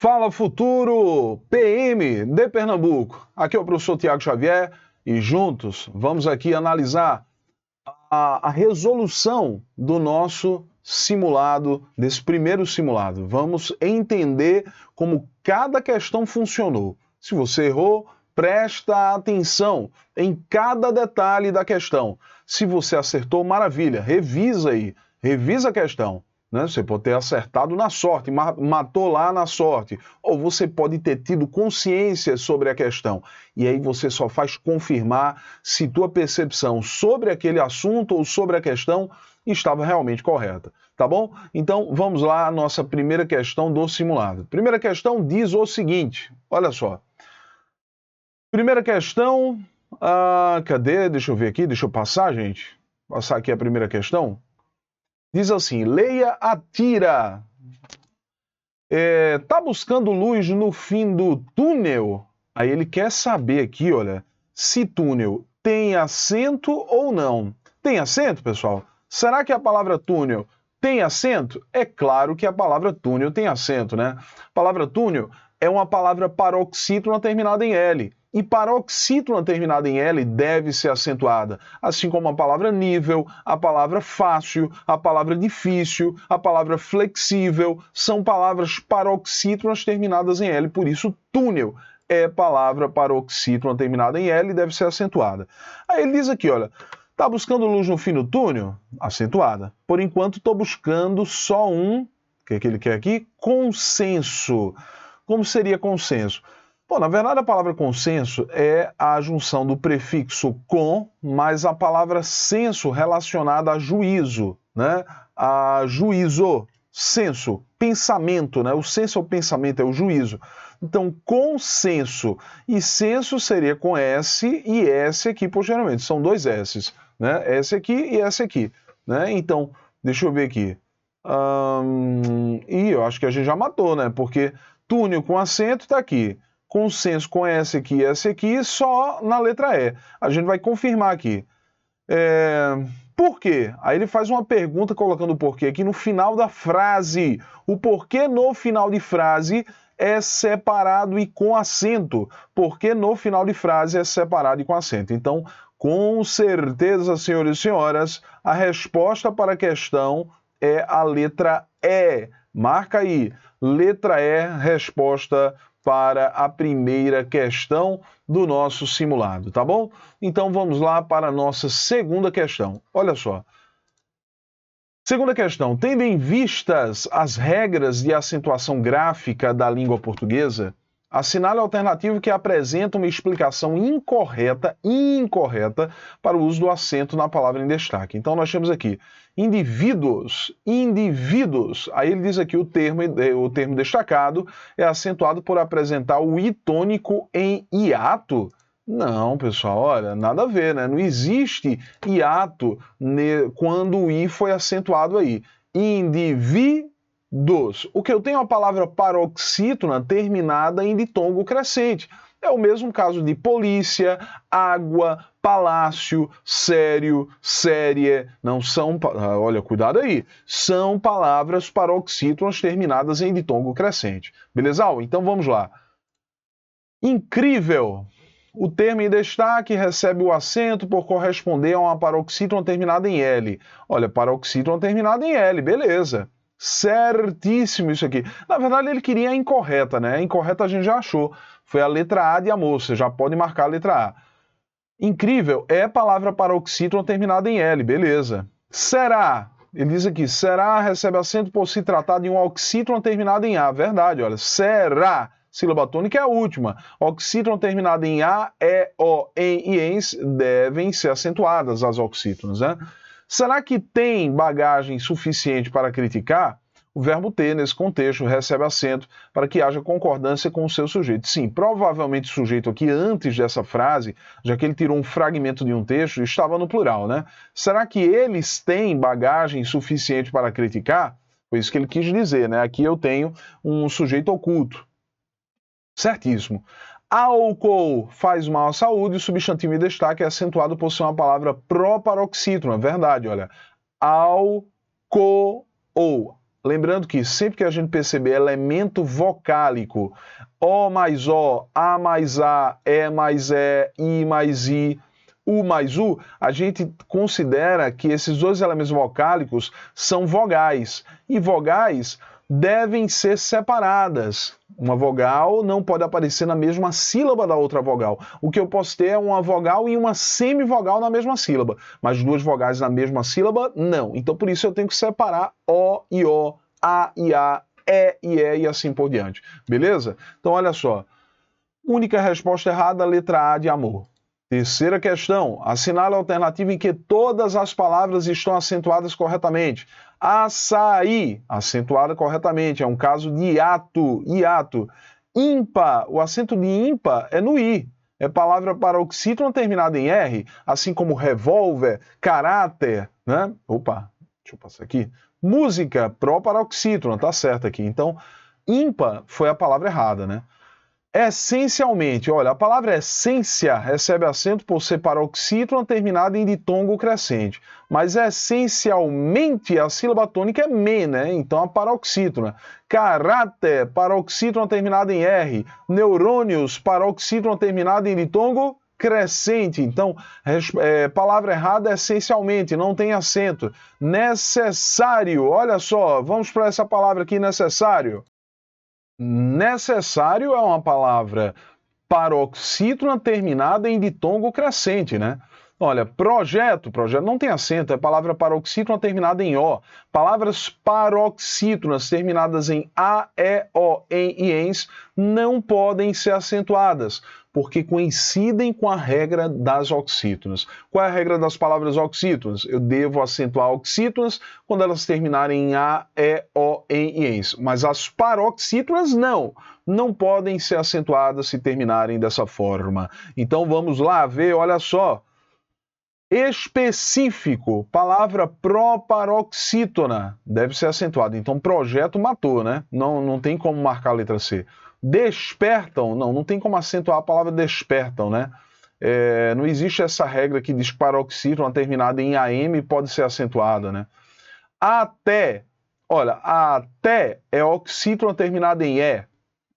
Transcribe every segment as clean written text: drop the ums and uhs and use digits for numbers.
Fala Futuro, PM de Pernambuco. Aqui é o professor Tiago Xavier e juntos vamos aqui analisar a resolução do nosso simulado, desse primeiro simulado. Vamos entender como cada questão funcionou. Se você errou, presta atenção em cada detalhe da questão. Se você acertou, maravilha, revisa aí, revisa a questão. Você pode ter acertado na sorte, matou lá na sorte, ou você pode ter tido consciência sobre a questão. E aí você só faz confirmar se tua percepção sobre aquele assunto ou sobre a questão estava realmente correta, tá bom? Então vamos lá à nossa primeira questão do simulado. Primeira questão diz o seguinte, olha só. Primeira questão, cadê? Deixa eu ver aqui, deixa eu passar, gente. Passar aqui a primeira questão. Diz assim, leia a tira. Tá buscando luz no fim do túnel? Aí ele quer saber aqui, olha, se túnel tem acento ou não. Tem acento, pessoal? Será que a palavra túnel tem acento? É claro que a palavra túnel tem acento, né? A palavra túnel é uma palavra paroxítona terminada em L. E paroxítona terminada em L deve ser acentuada, assim como a palavra nível, a palavra fácil, a palavra difícil, a palavra flexível, são palavras paroxítonas terminadas em L, por isso túnel é palavra paroxítona terminada em L e deve ser acentuada. Aí ele diz aqui, olha, tá buscando luz no fim do túnel? Acentuada. Por enquanto estou buscando só o que ele quer aqui? Consenso. Como seria consenso? Bom, na verdade a palavra consenso é a junção do prefixo com mais a palavra senso relacionada a juízo, né? A juízo, senso, pensamento, né? O senso é o pensamento, é o juízo. Então, consenso e senso seria com S e S aqui posteriormente, são dois S's, né? S aqui e S aqui, né? Então, deixa eu ver aqui. E eu acho que a gente já matou, né? Porque túnel com acento está aqui. Consenso com S aqui, só na letra E. A gente vai confirmar aqui. Por quê? Aí ele faz uma pergunta colocando o porquê aqui no final da frase. O porquê no final de frase é separado e com acento. Porquê no final de frase é separado e com acento. Então, com certeza, senhores e senhoras, a resposta para a questão é a letra E. Marca aí. Letra E, resposta para a primeira questão do nosso simulado, tá bom? Então vamos lá para a nossa segunda questão. Olha só. Segunda questão. Tendo em vistas as regras de acentuação gráfica da língua portuguesa, assinale a alternativa que apresenta uma explicação incorreta para o uso do acento na palavra em destaque. Então nós temos aqui indivíduos. Aí ele diz aqui o termo destacado é acentuado por apresentar o I tônico em hiato. Não, pessoal, olha, nada a ver, né? Não existe hiato quando o I foi acentuado aí. Indivíduos. O que eu tenho é a palavra paroxítona terminada em ditongo crescente. É o mesmo caso de polícia, água, palácio, sério, série. Não são, olha, cuidado aí. São palavras paroxítonas terminadas em ditongo crescente. Beleza? Então vamos lá. Incrível. O termo em destaque recebe o acento por corresponder a uma paroxítona terminada em L. Olha, paroxítona terminada em L, beleza. Certíssimo isso aqui. Na verdade, ele queria a incorreta, né? A incorreta a gente já achou. Foi a letra A de amor, você já pode marcar a letra A. Incrível é palavra paroxítona terminada em L, beleza. Será, ele diz aqui, será recebe acento por se tratar de um oxítona terminada em A. Verdade, olha, será. Sílaba tônica é a última. Oxítona terminada em A, E, O, N e ENS devem ser acentuadas as oxítonas, né? Será que tem bagagem suficiente para criticar? O verbo ter, nesse contexto, recebe acento para que haja concordância com o seu sujeito. Sim, provavelmente o sujeito aqui, antes dessa frase, já que ele tirou um fragmento de um texto, estava no plural, né? Será que eles têm bagagem suficiente para criticar? Foi isso que ele quis dizer, né? Aqui eu tenho um sujeito oculto. Certíssimo. Álcool faz mal à saúde, o substantivo em destaque é acentuado por ser uma palavra proparoxítona. Verdade, olha. Álcool. lembrando que sempre que a gente perceber elemento vocálico, O mais O, A mais A, E mais E, I mais I, U mais U, a gente considera que esses dois elementos vocálicos são vogais. E vogais devem ser separadas. Uma vogal não pode aparecer na mesma sílaba da outra vogal. O que eu posso ter é uma vogal e uma semivogal na mesma sílaba, mas duas vogais na mesma sílaba, não. Então, por isso, eu tenho que separar O e O, A e A, e assim por diante. Beleza? Então, olha só. Única resposta errada, letra A de amor. Terceira questão, assinale a alternativa em que todas as palavras estão acentuadas corretamente. Açaí, acentuada corretamente, é um caso de hiato, hiato. Ímpar, o acento de ímpar é no I, é palavra paroxítona terminada em R, assim como revólver, caráter, né? Opa, deixa eu passar aqui. Música, proparoxítona, tá certo aqui. Então, ímpar foi a palavra errada, né? Essencialmente, olha, a palavra essência recebe acento por ser paroxítona terminada em ditongo crescente. Mas essencialmente a sílaba tônica é me, né? Então a paroxítona. Caráter, paroxítona terminada em R. Neurônios, paroxítona terminada em ditongo crescente. Então, palavra errada essencialmente, não tem acento. Necessário, olha só, vamos para essa palavra aqui, necessário. Necessário é uma palavra paroxítona terminada em ditongo crescente, né? Olha, projeto não tem acento, é palavra paroxítona terminada em O. Palavras paroxítonas terminadas em A, E, O, em e ens não podem ser acentuadas, porque coincidem com a regra das oxítonas. Qual é a regra das palavras oxítonas? Eu devo acentuar oxítonas quando elas terminarem em A, E, O, em e ens. Mas as paroxítonas não podem ser acentuadas se terminarem dessa forma. Então vamos lá ver, olha só. Específico, palavra proparoxítona, deve ser acentuada. Então, projeto matou, né? Não tem como marcar a letra C. Despertam, não tem como acentuar a palavra despertam, né? Não existe essa regra que diz que paroxítona terminada em AM pode ser acentuada, né? Até, olha, até é oxítona terminada em E.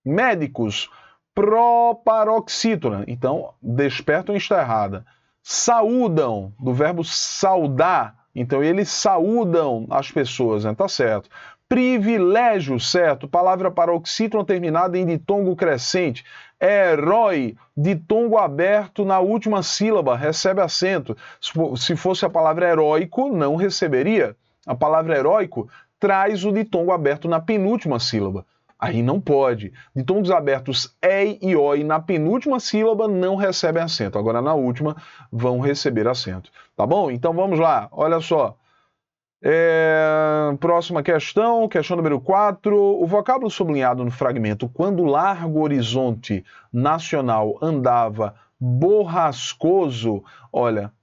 Médicos, proparoxítona. Então, despertam está errada. Saúdam, do verbo saudar. Então, eles saúdam as pessoas, né? Tá certo. Privilégio, certo. Palavra paroxítona terminada em ditongo crescente. Herói, ditongo aberto na última sílaba, recebe acento. Se fosse a palavra heróico, não receberia. A palavra heróico traz o ditongo aberto na penúltima sílaba. Aí não pode. Ditongos abertos E e OI na penúltima sílaba não recebem acento. Agora na última vão receber acento. Tá bom? Então vamos lá. Olha só. Próxima questão número 4. O vocábulo sublinhado no fragmento quando largo horizonte nacional andava borrascoso. Olha,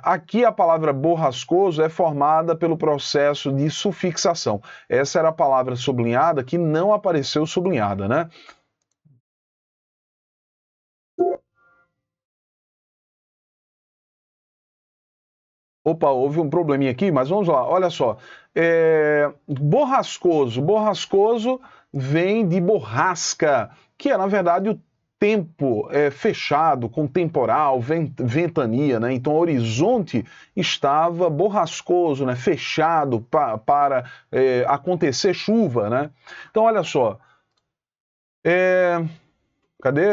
aqui a palavra borrascoso é formada pelo processo de sufixação. Essa era a palavra sublinhada que não apareceu sublinhada, né? Opa, houve um probleminha aqui, mas vamos lá, olha só. Borrascoso vem de borrasca, que é, na verdade, o tempo fechado, com temporal, ventania, né? Então, o horizonte estava borrascoso, né? Fechado para acontecer chuva, né? Então, olha só. Cadê?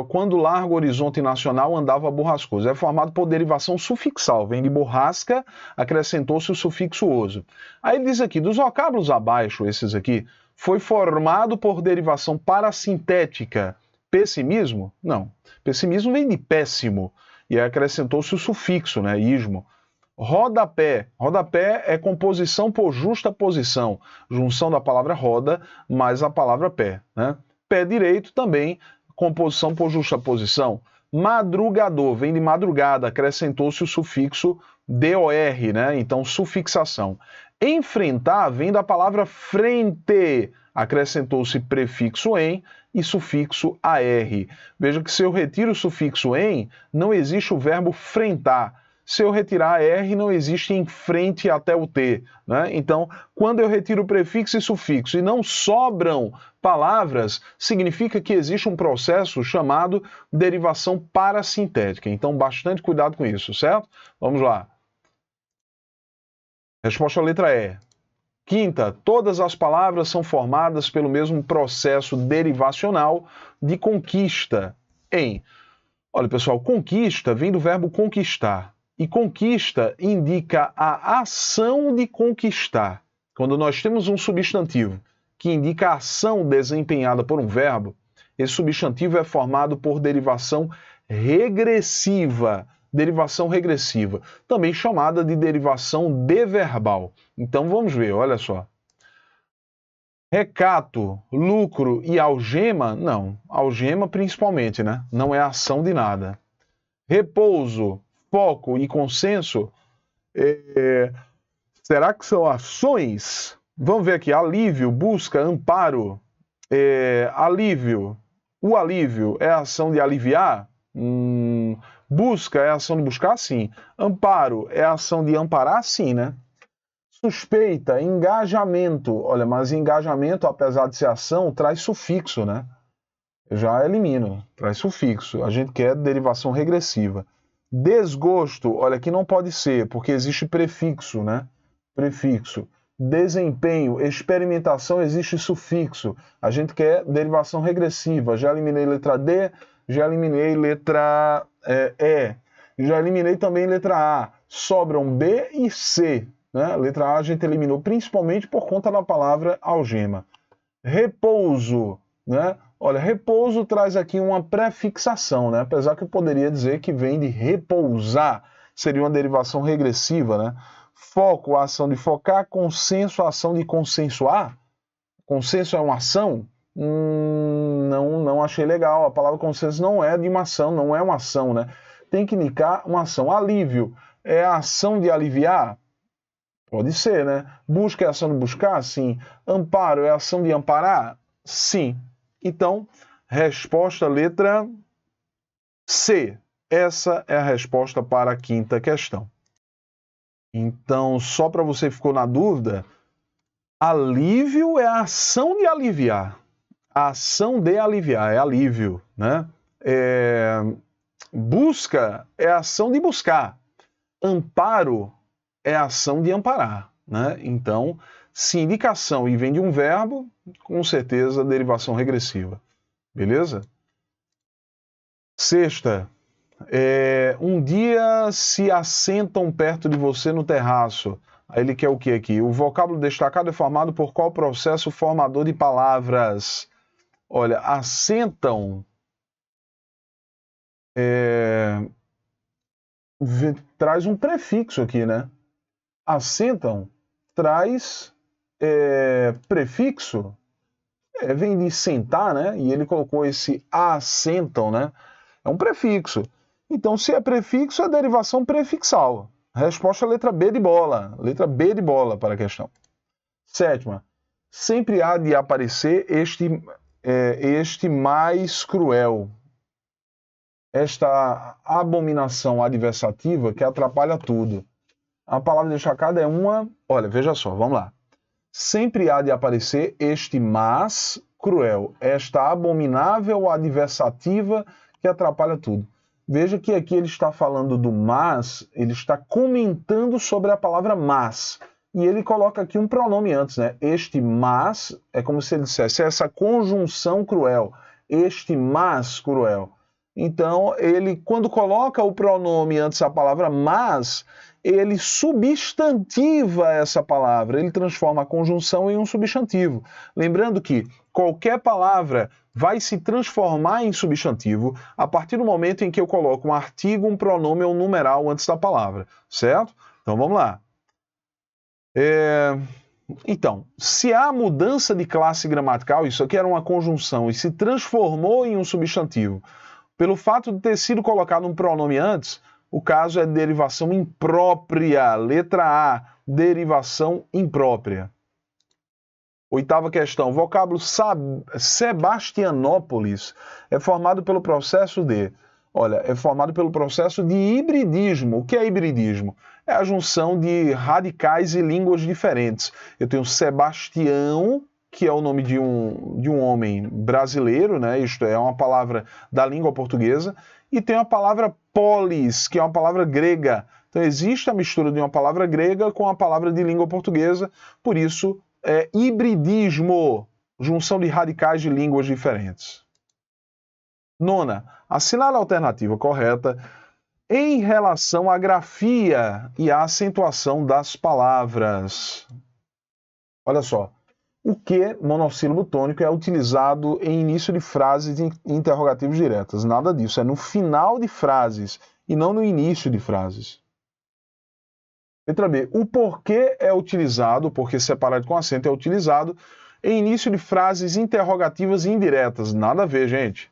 Quando largo horizonte nacional andava borrascoso. É formado por derivação sufixal. Vem de borrasca, acrescentou-se o sufixo oso. Aí ele diz aqui, dos vocábulos abaixo, esses aqui, foi formado por derivação parasintética. Pessimismo? Não. Pessimismo vem de péssimo. E acrescentou-se o sufixo, né? Ismo. Rodapé. Rodapé é composição por justaposição. Junção da palavra roda mais a palavra pé, né? Pé direito também, composição por justaposição. Madrugador, vem de madrugada, acrescentou-se o sufixo DOR, né? Então, sufixação. Enfrentar vem da palavra frente, acrescentou-se prefixo em e sufixo AR. Veja que se eu retiro o sufixo em, não existe o verbo frentar. Se eu retirar a R, não existe em frente até o T, né? Então, quando eu retiro prefixo e sufixo e não sobram palavras, significa que existe um processo chamado derivação parasintética. Então, bastante cuidado com isso, certo? Vamos lá. Resposta à letra E. Quinta, todas as palavras são formadas pelo mesmo processo derivacional de conquista em... Olha, pessoal, conquista vem do verbo conquistar. E conquista indica a ação de conquistar. Quando nós temos um substantivo que indica a ação desempenhada por um verbo, esse substantivo é formado por derivação regressiva. Derivação regressiva, também chamada de derivação deverbal. Então vamos ver, olha só. Recato, lucro e algema, não. Algema principalmente, né? Não é ação de nada. Repouso, foco e consenso, será que são ações? Vamos ver aqui, alívio, busca, amparo, alívio. O alívio é a ação de aliviar? Busca é a ação de buscar? Sim. Amparo é a ação de amparar? Sim, né? Suspeita, engajamento. Olha, mas engajamento, apesar de ser ação, traz sufixo, né? Eu já elimino, traz sufixo. A gente quer derivação regressiva. Desgosto, olha, aqui não pode ser, porque existe prefixo, né? Prefixo. Desempenho, experimentação, existe sufixo. A gente quer derivação regressiva. Já eliminei letra D, já eliminei letra E, já eliminei também letra A. Sobram B e C. Né? A letra A a gente eliminou principalmente por conta da palavra algema. Repouso, né? Olha, repouso traz aqui uma prefixação, né? Apesar que eu poderia dizer que vem de repousar, seria uma derivação regressiva, né? Foco, a ação de focar, consenso, a ação de consensuar. Consenso é uma ação? Não achei legal. A palavra consenso não é de uma ação, não é uma ação, né? Tem que indicar uma ação. Alívio é a ação de aliviar? Pode ser, né? Busca é a ação de buscar? Sim. Amparo é a ação de amparar? Sim. Então, resposta letra C. Essa é a resposta para a quinta questão. Então, só para você que ficou na dúvida, alívio é a ação de aliviar. A ação de aliviar é alívio, né? Busca é a ação de buscar. Amparo é a ação de amparar, né? Então, se indicação e vem de um verbo, com certeza derivação regressiva. Beleza? Sexta. Um dia se assentam perto de você no terraço. Aí ele quer o que aqui? O vocábulo destacado é formado por qual processo formador de palavras? Olha, assentam traz um prefixo aqui, né? Assentam traz prefixo, vem de sentar, né? E ele colocou esse assentam, né? É um prefixo. Então, se é prefixo, é derivação prefixal. Resposta letra B de bola. Letra B de bola para a questão. Sétima. Sempre há de aparecer este mais cruel. Esta abominação adversativa que atrapalha tudo. A palavra destacada é uma... Olha, veja só, vamos lá. Sempre há de aparecer este mas cruel. Esta abominável adversativa que atrapalha tudo. Veja que aqui ele está falando do mas, ele está comentando sobre a palavra mas. E ele coloca aqui um pronome antes, né? Este mas, é como se ele dissesse essa conjunção cruel. Este mas cruel. Então, ele, quando coloca o pronome antes da palavra mas, ele substantiva essa palavra, ele transforma a conjunção em um substantivo. Lembrando que qualquer palavra vai se transformar em substantivo a partir do momento em que eu coloco um artigo, um pronome ou um numeral antes da palavra, certo? Então vamos lá. Então, se há mudança de classe gramatical, isso aqui era uma conjunção e se transformou em um substantivo, pelo fato de ter sido colocado um pronome antes, o caso é derivação imprópria. Letra A, derivação imprópria. Oitava questão. O vocábulo Sebastianópolis é formado pelo processo de... Olha, é formado pelo processo de hibridismo. O que é hibridismo? É a junção de radicais e línguas diferentes. Eu tenho Sebastião, que é o nome de um homem brasileiro, né? Isto é uma palavra da língua portuguesa, e tem a palavra polis, que é uma palavra grega. Então existe a mistura de uma palavra grega com a palavra de língua portuguesa, por isso é hibridismo, junção de radicais de línguas diferentes. Nona, assinale a alternativa correta em relação à grafia e à acentuação das palavras. Olha só, o que monossílabo tônico é utilizado em início de frases interrogativas diretas? Nada disso, é no final de frases e não no início de frases. Letra B, o porquê é utilizado, o porquê separado com acento é utilizado em início de frases interrogativas indiretas. Nada a ver, gente.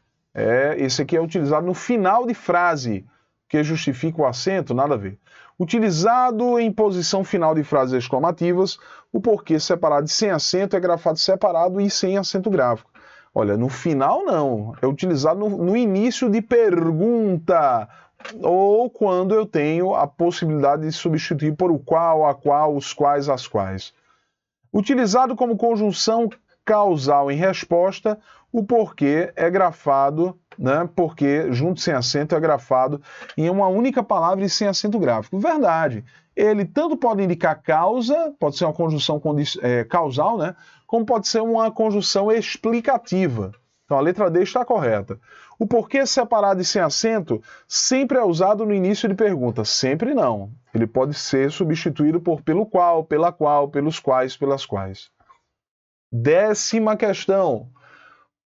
Esse aqui é utilizado no final de frase, que justifica o acento, nada a ver. Utilizado em posição final de frases exclamativas, o porquê separado e sem acento é grafado separado e sem acento gráfico. Olha, no final não, é utilizado no início de pergunta, ou quando eu tenho a possibilidade de substituir por o qual, a qual, os quais, as quais. Utilizado como conjunção causal em resposta, o porquê é grafado, né? Porque junto sem acento é grafado em uma única palavra e sem acento gráfico. Verdade. Ele tanto pode indicar causa, pode ser uma conjunção causal, né? Como pode ser uma conjunção explicativa. Então a letra D está correta. O porquê separado e sem acento sempre é usado no início de pergunta. Sempre não. Ele pode ser substituído por pelo qual, pela qual, pelos quais, pelas quais. 10ª questão.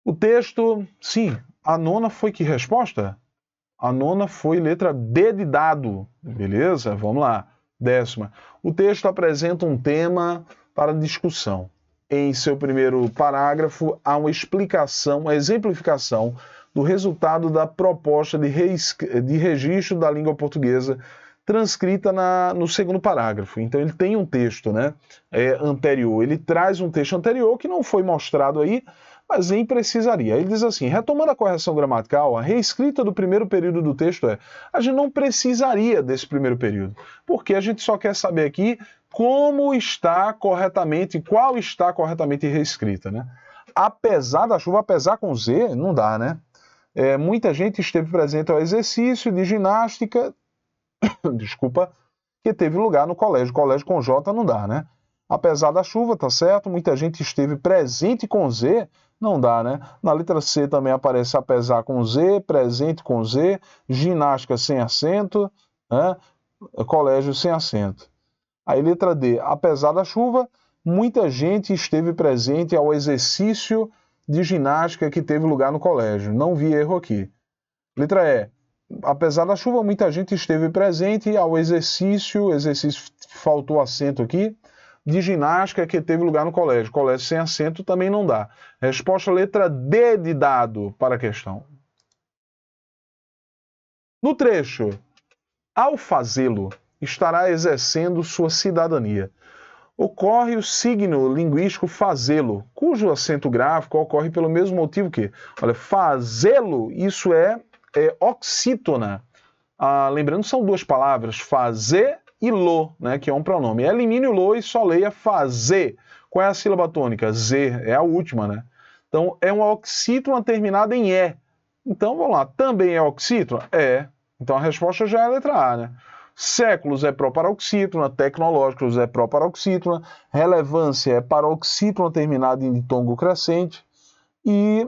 O texto, sim, a nona foi que resposta? A nona foi letra D de dado. Beleza? Vamos lá. 10ª. O texto apresenta um tema para discussão. Em seu primeiro parágrafo, há uma explicação, uma exemplificação do resultado da proposta de registro da língua portuguesa transcrita no segundo parágrafo. Então ele tem um texto, né, anterior. Ele traz um texto anterior que não foi mostrado aí, mas nem precisaria. Ele diz assim, retomando a correção gramatical, a reescrita do primeiro período do texto a gente não precisaria desse primeiro período, porque a gente só quer saber aqui como está corretamente, qual está corretamente reescrita, né? Apesar da chuva, apesar com Z, não dá, né? Muita gente esteve presente ao exercício de ginástica, desculpa, que teve lugar no colégio. Colégio com J não dá, né? Apesar da chuva, tá certo? Muita gente esteve presente com Z, não dá, né? Na letra C também aparece apesar com Z, presente com Z, ginástica sem acento, né? Colégio sem acento. Aí letra D, apesar da chuva, muita gente esteve presente ao exercício de ginástica que teve lugar no colégio. Não vi erro aqui. Letra E, apesar da chuva, muita gente esteve presente ao exercício faltou acento aqui, de ginástica que teve lugar no colégio. Colégio sem acento também não dá. Resposta letra D de dado para a questão. No trecho, ao fazê-lo, estará exercendo sua cidadania. Ocorre o signo linguístico fazê-lo, cujo acento gráfico ocorre pelo mesmo motivo que, olha, fazê-lo, isso é oxítona. Lembrando, são duas palavras, fazer e lo, né, que é um pronome. Elimine o lo e só leia fazer. Qual é a sílaba tônica? Z, é a última, né? Então, é uma oxítona terminada em E. Então, vamos lá, também é oxítona? É. Então, a resposta já é a letra A, né? Séculos é proparoxítona, tecnológicos é proparoxítona, relevância é paroxítona terminada em ditongo crescente e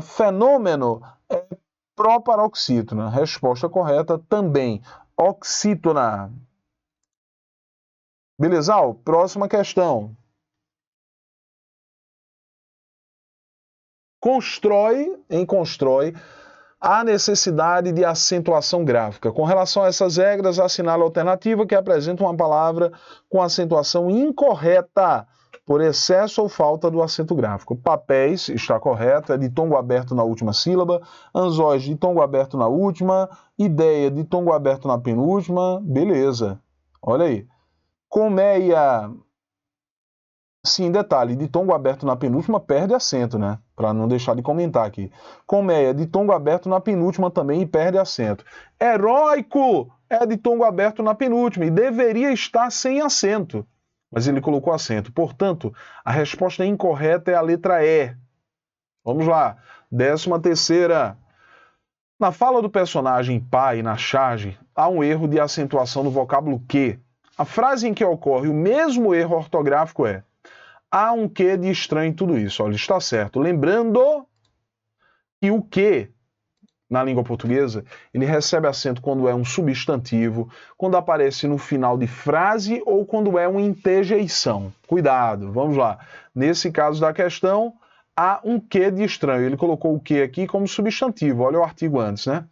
fenômeno é proparoxítona. Resposta correta também, oxítona. Beleza? Próxima questão. Constrói a necessidade de acentuação gráfica. Com relação a essas regras, assinala a alternativa que apresenta uma palavra com acentuação incorreta por excesso ou falta do acento gráfico. Papéis está correto, é de tongo aberto na última sílaba. Anzóis de tongo aberto na última. Ideia de tongo aberto na penúltima. Beleza. Olha aí. Colmeia Sim, detalhe, ditongo aberto na penúltima perde acento, né? Para não deixar de comentar aqui. Colmeia, ditongo aberto na penúltima também e perde acento. Heróico é ditongo aberto na penúltima e deveria estar sem acento, mas ele colocou acento. Portanto, a resposta incorreta é a letra E. Vamos lá, 13ª. Na fala do personagem pai, na charge, há um erro de acentuação no vocábulo que. A frase em que ocorre o mesmo erro ortográfico é: há um quê de estranho em tudo isso. Olha, está certo. Lembrando que o que, na língua portuguesa, ele recebe acento quando é um substantivo, quando aparece no final de frase ou quando é uma interjeição. Cuidado, vamos lá. Nesse caso da questão, há um quê de estranho. Ele colocou o que aqui como substantivo. Olha o artigo antes, né?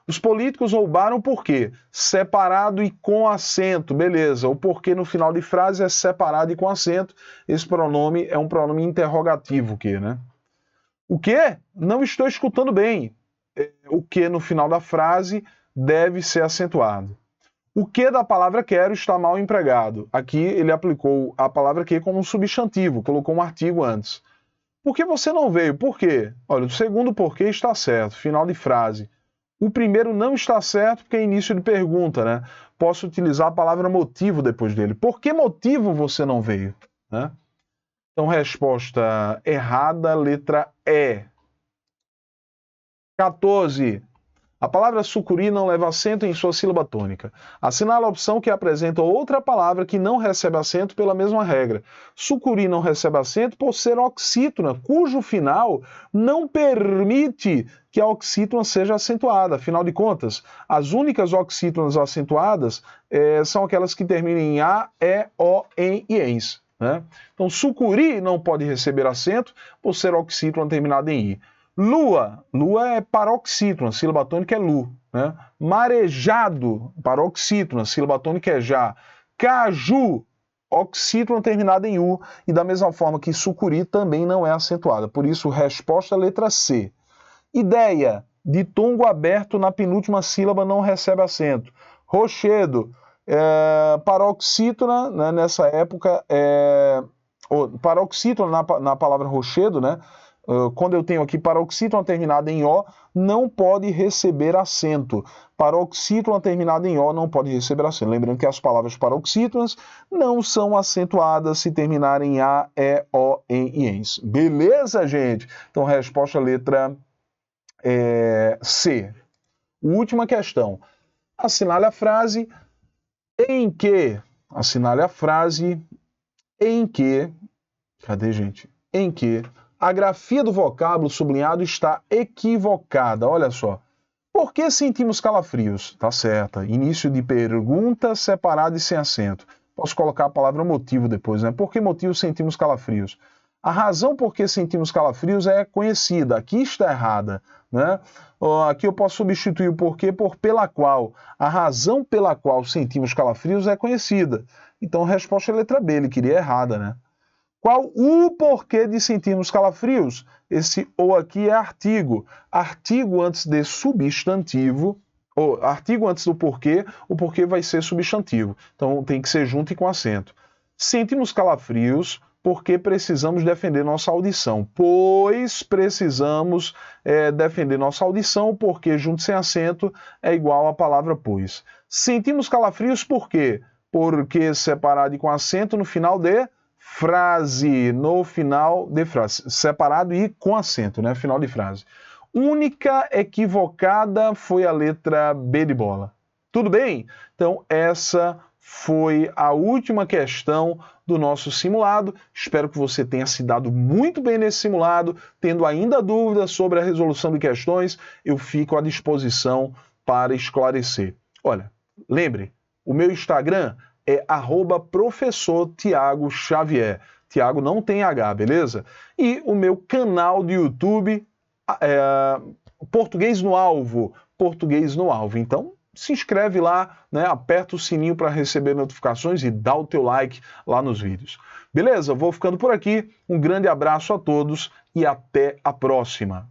Os políticos roubaram por quê? Separado e com acento. Beleza, o porquê no final de frase é separado e com acento. Esse pronome é um pronome interrogativo, o quê, né? O quê? Não estou escutando bem. O que no final da frase deve ser acentuado. O que da palavra quero está mal empregado. Aqui ele aplicou a palavra que como um substantivo, colocou um artigo antes. Por que você não veio? Por quê? Olha, o segundo porquê está certo, final de frase. O primeiro não está certo porque é início de pergunta, né? Posso utilizar a palavra motivo depois dele. Por que motivo você não veio? Né? Então, resposta errada, letra E. 14. A palavra sucuri não leva acento em sua sílaba tônica. Assinala a opção que apresenta outra palavra que não recebe acento pela mesma regra. Sucuri não recebe acento por ser oxítona, cujo final não permite que a oxítona seja acentuada. Afinal de contas, as únicas oxítonas acentuadas são aquelas que terminam em A, E, O, em e ens. Né? Então, sucuri não pode receber acento por ser oxítona terminada em I. Lua, lua é paroxítona, sílaba tônica é lu. Né? Marejado, paroxítona, sílaba tônica é já. Caju, oxítona terminada em u, e da mesma forma que sucuri também não é acentuada. Por isso, resposta letra C. Ideia, ditongo aberto na penúltima sílaba não recebe acento. Rochedo, paroxítona, né, nessa época, paroxítona na palavra rochedo, né? Quando eu tenho aqui paroxítona terminada em O, não pode receber acento. Paroxítona terminada em O não pode receber acento. Lembrando que as palavras paroxítonas não são acentuadas se terminarem em A, E, O, em e ens. Beleza, gente? Então, resposta letra C. Última questão. Assinale a frase em que... Assinale a frase em que... Cadê, gente? Em que... a grafia do vocábulo sublinhado está equivocada. Olha só. Por que sentimos calafrios? Tá certa. Início de pergunta separado e sem acento. Posso colocar a palavra motivo depois, né? Por que motivo sentimos calafrios? A razão por que sentimos calafrios é conhecida. Aqui está errada, né? Aqui eu posso substituir o porquê por pela qual. A razão pela qual sentimos calafrios é conhecida. Então a resposta é a letra B. Ele queria errada, né? Qual o porquê de sentirmos calafrios? Esse ou aqui é artigo. Artigo antes de substantivo, ou artigo antes do porquê, o porquê vai ser substantivo. Então tem que ser junto e com acento. Sentimos calafrios porque precisamos defender nossa audição. Pois precisamos defender nossa audição, porque junto sem acento é igual à palavra pois. Sentimos calafrios por quê? Porque separado e com acento no final de frase, no final de frase, separado e com acento, né? Final de frase. Única equivocada foi a letra B de bola. Tudo bem? Então, essa foi a última questão do nosso simulado. Espero que você tenha se dado muito bem nesse simulado. Tendo ainda dúvidas sobre a resolução de questões, eu fico à disposição para esclarecer. Olha, lembre, o meu Instagram é @professor Tiago Xavier. Tiago não tem H, beleza? E o meu canal do YouTube Português no Alvo. Português no Alvo. Então, se inscreve lá, né? Aperta o sininho para receber notificações e dá o teu like lá nos vídeos. Beleza? Vou ficando por aqui. Um grande abraço a todos e até a próxima.